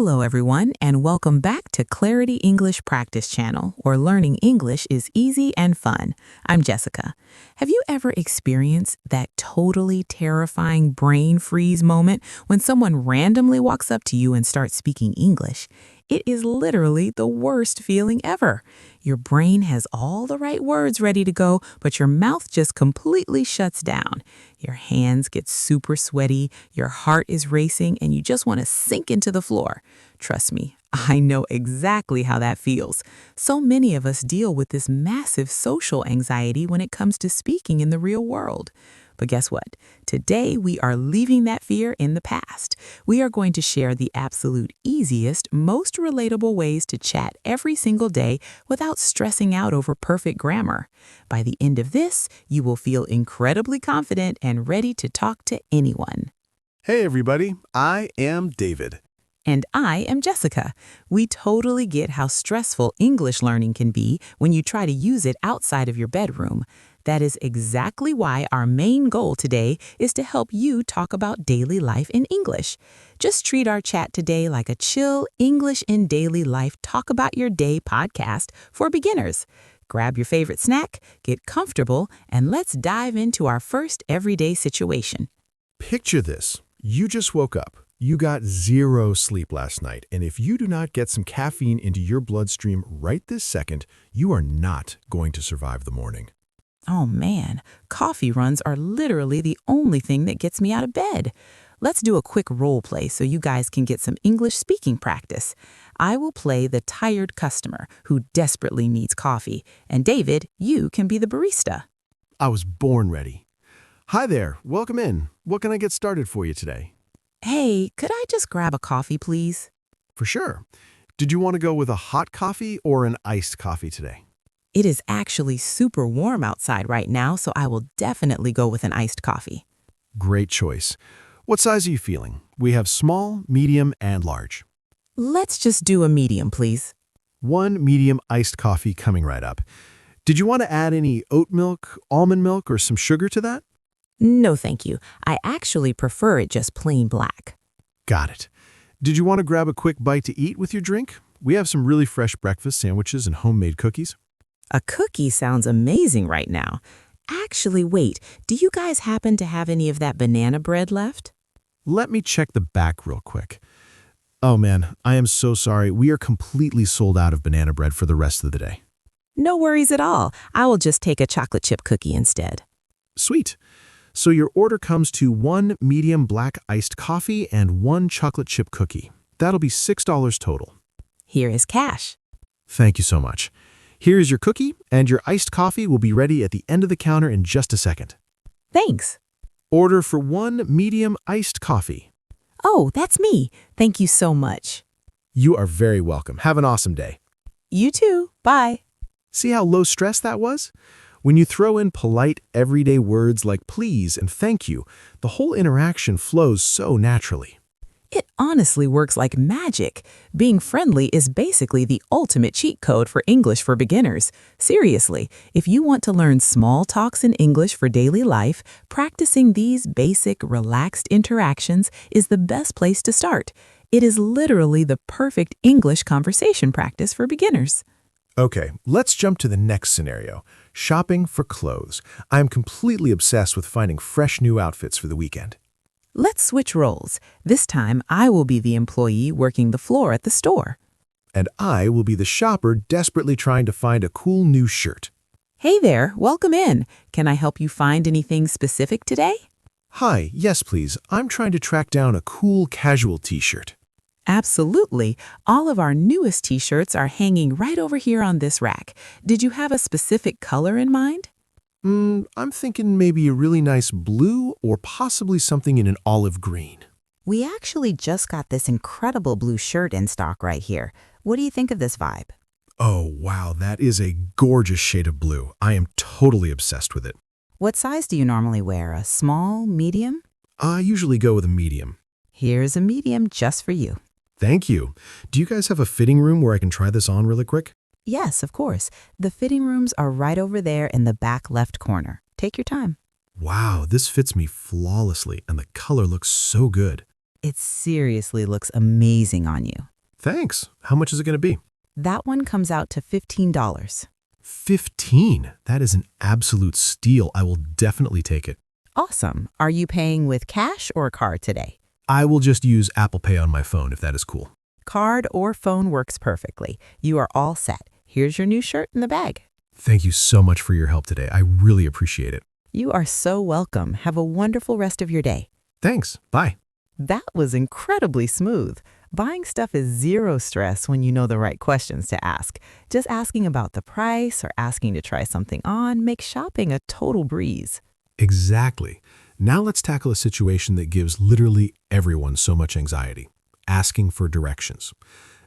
Hello, everyone, and welcome back to Clarity English Practice Channel, where learning English is easy and fun. I'm Jessica. Have you ever experienced that totally terrifying brain freeze moment when someone randomly walks up to you and starts speaking English? It is literally the worst feeling ever. Your brain has all the right words ready to go, but your mouth just completely shuts down. Your hands get super sweaty, your heart is racing, and you just want to sink into the floor. Trust me, I know exactly how that feels. So many of us deal with this massive social anxiety when it comes to speaking in the real world. But guess what? Today, we are leaving that fear in the past. We are going to share the absolute easiest, most relatable ways to chat every single day without stressing out over perfect grammar. By the end of this, you will feel incredibly confident and ready to talk to anyone. Hey everybody, I am David. And I am Jessica. We totally get how stressful English learning can be when you try to use it outside of your bedroom. That is exactly why our main goal today is to help you talk about daily life in English. Just treat our chat today like a chill English in daily life talk about your day podcast for beginners. Grab your favorite snack, get comfortable, and let's dive into our first everyday situation. Picture this. You just woke up. You got 0 sleep last night, and if you do not get some caffeine into your bloodstream right this second, you are not going to survive the morning. Oh man, coffee runs are literally the only thing that gets me out of bed. Let's do a quick role play so you guys can get some English speaking practice. I will play the tired customer who desperately needs coffee, and David, you can be the barista. I was born ready. Hi there, welcome in. What can I get started for you today? Hey, could I just grab a coffee, please? For sure. Did you want to go with a hot coffee or an iced coffee today? It is actually super warm outside right now, so I will definitely go with an iced coffee. Great choice. What size are you feeling? We have small, medium, and large. Let's just do a medium, please. 1 medium iced coffee coming right up. Did you want to add any oat milk, almond milk, or some sugar to that? No, thank you. I actually prefer it just plain black. Got it. Did you want to grab a quick bite to eat with your drink? We have some really fresh breakfast sandwiches and homemade cookies. A cookie sounds amazing right now. Actually, wait, do you guys happen to have any of that banana bread left? Let me check the back real quick. Oh man, I am so sorry. We are completely sold out of banana bread for the rest of the day. No worries at all. I will just take a chocolate chip cookie instead. Sweet. So your order comes to 1 medium black iced coffee and 1 chocolate chip cookie. That'll be $6 total. Here is cash. Thank you so much. Here is your cookie, and your iced coffee will be ready at the end of the counter in just a second. Thanks. Order for 1 medium iced coffee. Oh, that's me. Thank you so much. You are very welcome. Have an awesome day. You too. Bye. See how low stress that was? When you throw in polite, everyday words like please and thank you, the whole interaction flows so naturally. It honestly works like magic. Being friendly is basically the ultimate cheat code for English for beginners. Seriously, if you want to learn small talks in English for daily life, practicing these basic, relaxed interactions is the best place to start. It is literally the perfect English conversation practice for beginners. Okay, let's jump to the next scenario. Shopping for clothes. I'm completely obsessed with finding fresh new outfits for the weekend. Let's switch roles. This time, I will be the employee working the floor at the store. And I will be the shopper desperately trying to find a cool new shirt. Hey there, welcome in. Can I help you find anything specific today? Hi, yes please. I'm trying to track down a cool casual t-shirt. Absolutely. All of our newest t-shirts are hanging right over here on this rack. Did you have a specific color in mind? I'm thinking maybe a really nice blue or possibly something in an olive green. We actually just got this incredible blue shirt in stock right here. What do you think of this vibe? Oh, wow, that is a gorgeous shade of blue. I am totally obsessed with it. What size do you normally wear? A small, medium? I usually go with a medium. Here's a medium just for you. Thank you. Do you guys have a fitting room where I can try this on really quick? Yes, of course. The fitting rooms are right over there in the back left corner. Take your time. Wow, this fits me flawlessly and the color looks so good. It seriously looks amazing on you. Thanks. How much is it going to be? That one comes out to $15. 15. That is an absolute steal. I will definitely take it. Awesome. Are you paying with cash or card today? I will just use Apple Pay on my phone if that is cool. Card or phone works perfectly. You are all set. Here's your new shirt in the bag. Thank you so much for your help today. I really appreciate it. You are so welcome. Have a wonderful rest of your day. Thanks. Bye. That was incredibly smooth. Buying stuff is zero stress when you know the right questions to ask. Just asking about the price or asking to try something on makes shopping a total breeze. Exactly. Now let's tackle a situation that gives literally everyone so much anxiety. Asking for directions.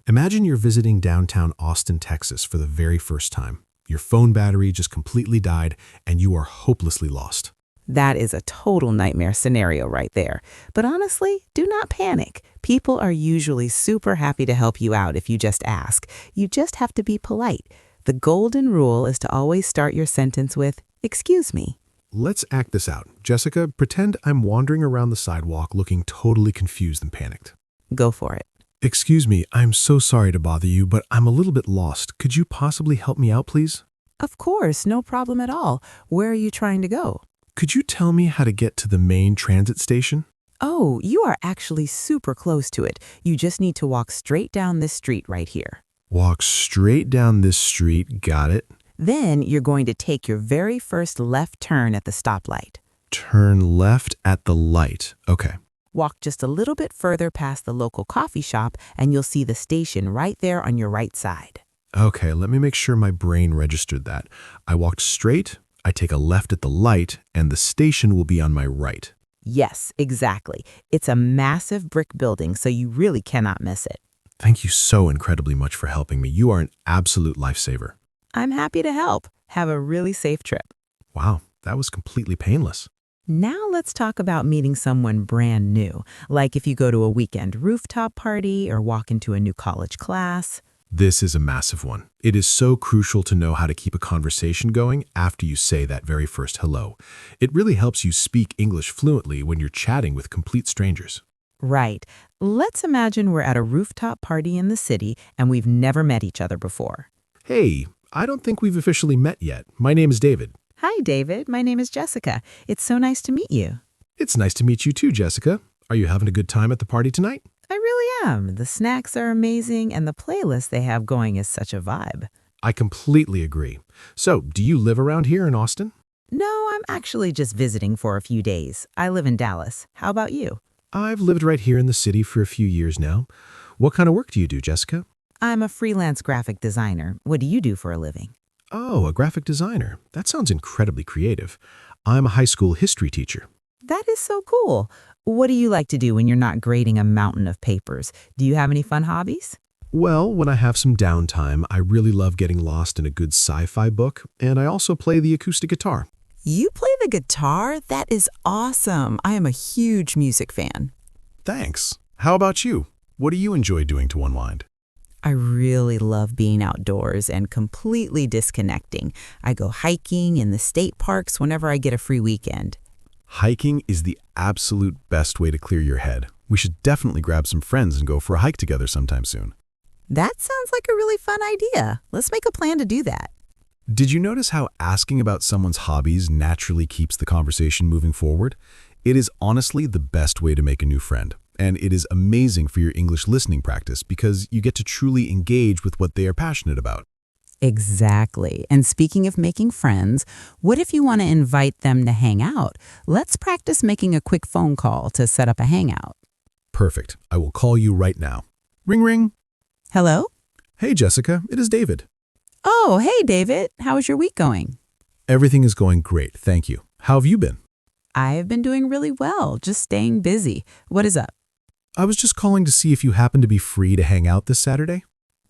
Imagine you're visiting downtown Austin, Texas for the very first time. Your phone battery just completely died and you are hopelessly lost. That is a total nightmare scenario right there. But honestly, do not panic. People are usually super happy to help you out if you just ask. You just have to be polite. The golden rule is to always start your sentence with, "Excuse me." Let's act this out. Jessica, pretend I'm wandering around the sidewalk looking totally confused and panicked. Go for it. Excuse me, I'm so sorry to bother you, but I'm a little bit lost. Could you possibly help me out, please? Of course, no problem at all. Where are you trying to go? Could you tell me how to get to the main transit station? Oh, you are actually super close to it. You just need to walk straight down this street right here. Walk straight down this street, got it. Then you're going to take your very first left turn at the stoplight. Turn left at the light. Okay. Walk just a little bit further past the local coffee shop and you'll see the station right there on your right side. Okay, let me make sure my brain registered that. I walked straight, I take a left at the light, and the station will be on my right. Yes, exactly. It's a massive brick building, so you really cannot miss it. Thank you so incredibly much for helping me. You are an absolute lifesaver. I'm happy to help. Have a really safe trip. Wow, that was completely painless. Now let's talk about meeting someone brand new, like if you go to a weekend rooftop party or walk into a new college class. This is a massive one. It is so crucial to know how to keep a conversation going after you say that very first hello. It really helps you speak English fluently when you're chatting with complete strangers. Right. Let's imagine we're at a rooftop party in the city and we've never met each other before. Hey, I don't think we've officially met yet. My name is David. Hi, David. My name is Jessica. It's so nice to meet you. It's nice to meet you too, Jessica. Are you having a good time at the party tonight? I really am. The snacks are amazing and the playlist they have going is such a vibe. I completely agree. So, do you live around here in Austin? No, I'm actually just visiting for a few days. I live in Dallas. How about you? I've lived right here in the city for a few years now. What kind of work do you do, Jessica? I'm a freelance graphic designer. What do you do for a living? Oh, a graphic designer. That sounds incredibly creative. I'm a high school history teacher. That is so cool. What do you like to do when you're not grading a mountain of papers? Do you have any fun hobbies? Well, when I have some downtime, I really love getting lost in a good sci-fi book, and I also play the acoustic guitar. You play the guitar? That is awesome. I am a huge music fan. Thanks. How about you? What do you enjoy doing to unwind? I really love being outdoors and completely disconnecting. I go hiking in the state parks whenever I get a free weekend. Hiking is the absolute best way to clear your head. We should definitely grab some friends and go for a hike together sometime soon. That sounds like a really fun idea. Let's make a plan to do that. Did you notice how asking about someone's hobbies naturally keeps the conversation moving forward? It is honestly the best way to make a new friend. And it is amazing for your English listening practice because you get to truly engage with what they are passionate about. Exactly. And speaking of making friends, what if you want to invite them to hang out? Let's practice making a quick phone call to set up a hangout. Perfect. I will call you right now. Ring, ring. Hello? Hey, Jessica. It is David. Oh, hey, David. How is your week going? Everything is going great. Thank you. How have you been? I have been doing really well, just staying busy. What is up? I was just calling to see if you happen to be free to hang out this Saturday.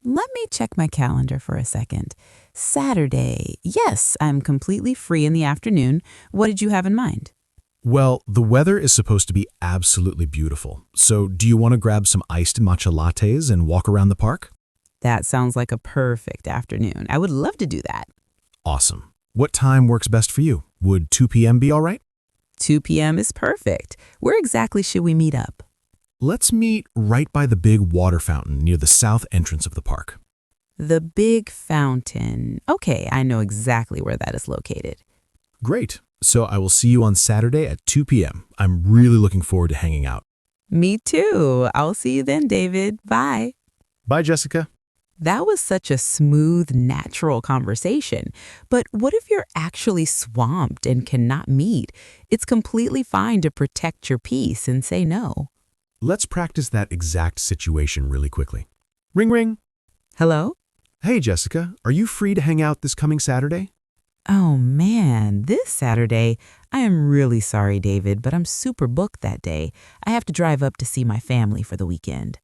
Let me check my calendar for a second. Saturday. Yes, I'm completely free in the afternoon. What did you have in mind? Well, the weather is supposed to be absolutely beautiful. So do you want to grab some iced matcha lattes and walk around the park? That sounds like a perfect afternoon. I would love to do that. Awesome. What time works best for you? Would 2 p.m. be all right? 2 p.m. is perfect. Where exactly should we meet up? Let's meet right by the big water fountain near the south entrance of the park. The big fountain. Okay, I know exactly where that is located. Great. So I will see you on Saturday at 2 p.m. I'm really looking forward to hanging out. Me too. I'll see you then, David. Bye. Bye, Jessica. That was such a smooth, natural conversation. But what if you're actually swamped and cannot meet? It's completely fine to protect your peace and say no. Let's practice that exact situation really quickly. Ring, ring. Hello? Hey, Jessica, are you free to hang out this coming Saturday? Oh man, this Saturday, I am really sorry, David, but I'm super booked that day. I have to drive up to see my family for the weekend.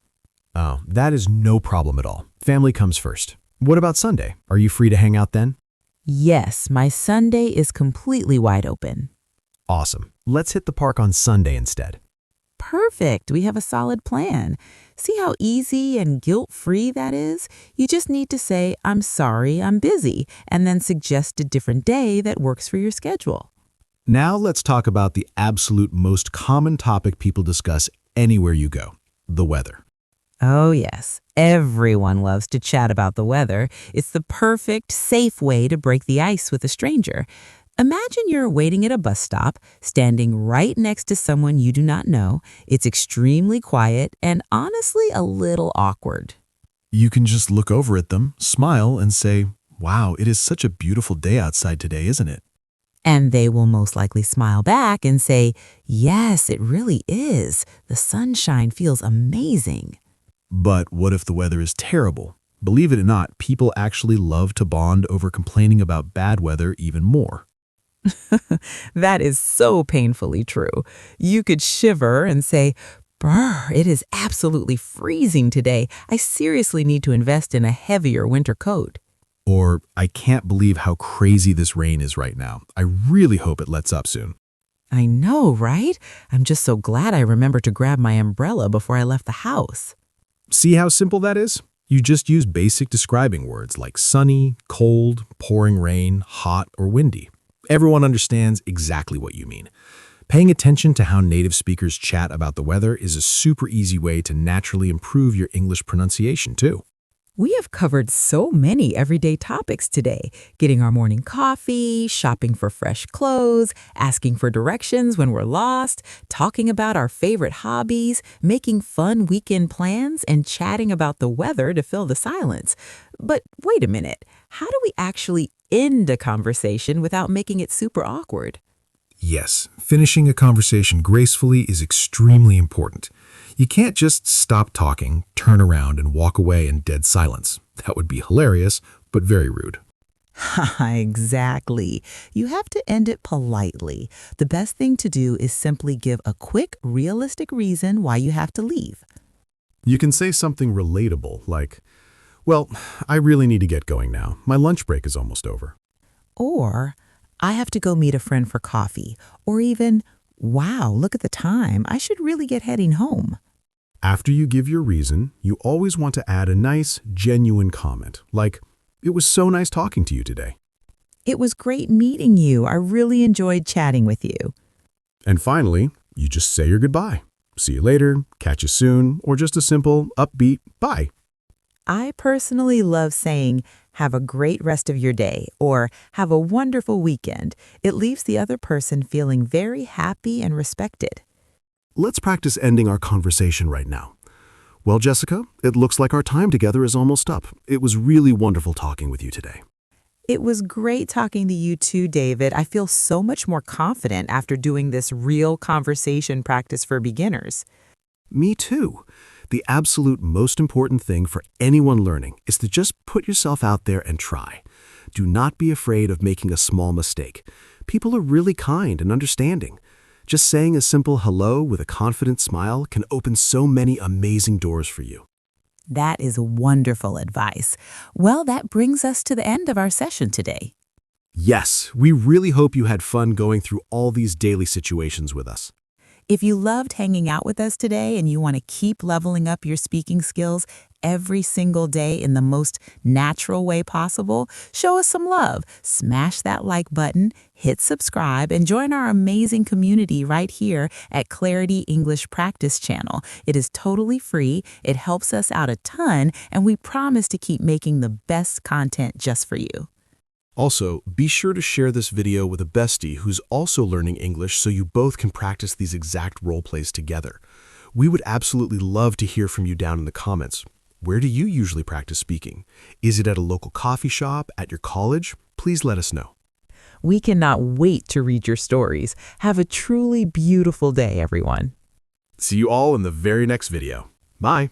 Oh, that is no problem at all. Family comes first. What about Sunday? Are you free to hang out then? Yes, my Sunday is completely wide open. Awesome. Let's hit the park on Sunday instead. Perfect. We have a solid plan. See how easy and guilt-free that is? You just need to say, I'm sorry, I'm busy, and then suggest a different day that works for your schedule. Now let's talk about the absolute most common topic people discuss anywhere you go, the weather. Oh, yes. Everyone loves to chat about the weather. It's the perfect, safe way to break the ice with a stranger. Imagine you're waiting at a bus stop, standing right next to someone you do not know. It's extremely quiet and honestly a little awkward. You can just look over at them, smile, and say, wow, it is such a beautiful day outside today, isn't it? And they will most likely smile back and say, yes, it really is. The sunshine feels amazing. But what if the weather is terrible? Believe it or not, people actually love to bond over complaining about bad weather even more. That is so painfully true. You could shiver and say, brr, it is absolutely freezing today. I seriously need to invest in a heavier winter coat. Or, I can't believe how crazy this rain is right now. I really hope it lets up soon. I know, right? I'm just so glad I remembered to grab my umbrella before I left the house. See how simple that is? You just use basic describing words like sunny, cold, pouring rain, hot, or windy. Everyone understands exactly what you mean. Paying attention to how native speakers chat about the weather is a super easy way to naturally improve your English pronunciation, too. We have covered so many everyday topics today. Getting our morning coffee, shopping for fresh clothes, asking for directions when we're lost, talking about our favorite hobbies, making fun weekend plans, and chatting about the weather to fill the silence. But wait a minute, how do we actually end a conversation without making it super awkward? Yes, finishing a conversation gracefully is extremely important. You can't just stop talking, turn around, and walk away in dead silence. That would be hilarious, but very rude. Exactly. You have to end it politely. The best thing to do is simply give a quick, realistic reason why you have to leave. You can say something relatable like, well, I really need to get going now. My lunch break is almost over. Or, I have to go meet a friend for coffee. Or even, wow, look at the time. I should really get heading home. After you give your reason, you always want to add a nice, genuine comment, like, it was so nice talking to you today. It was great meeting you. I really enjoyed chatting with you. And finally, you just say your goodbye. See you later, catch you soon, or just a simple, upbeat bye. I personally love saying, have a great rest of your day, or have a wonderful weekend. It leaves the other person feeling very happy and respected. Let's practice ending our conversation right now. Well, Jessica, it looks like our time together is almost up. It was really wonderful talking with you today. It was great talking to you too, David. I feel so much more confident after doing this real conversation practice for beginners. Me too. The absolute most important thing for anyone learning is to just put yourself out there and try. Do not be afraid of making a small mistake. People are really kind and understanding. Just saying a simple hello with a confident smile can open so many amazing doors for you. That is wonderful advice. Well, that brings us to the end of our session today. Yes, we really hope you had fun going through all these daily situations with us. If you loved hanging out with us today and you want to keep leveling up your speaking skills every single day in the most natural way possible, show us some love. Smash that like button, hit subscribe, and join our amazing community right here at Clarity English Practice Channel. It is totally free, it helps us out a ton, and we promise to keep making the best content just for you. Also, be sure to share this video with a bestie who's also learning English so you both can practice these exact role plays together. We would absolutely love to hear from you down in the comments. Where do you usually practice speaking? Is it at a local coffee shop, at your college? Please let us know. We cannot wait to read your stories. Have a truly beautiful day, everyone. See you all in the very next video. Bye.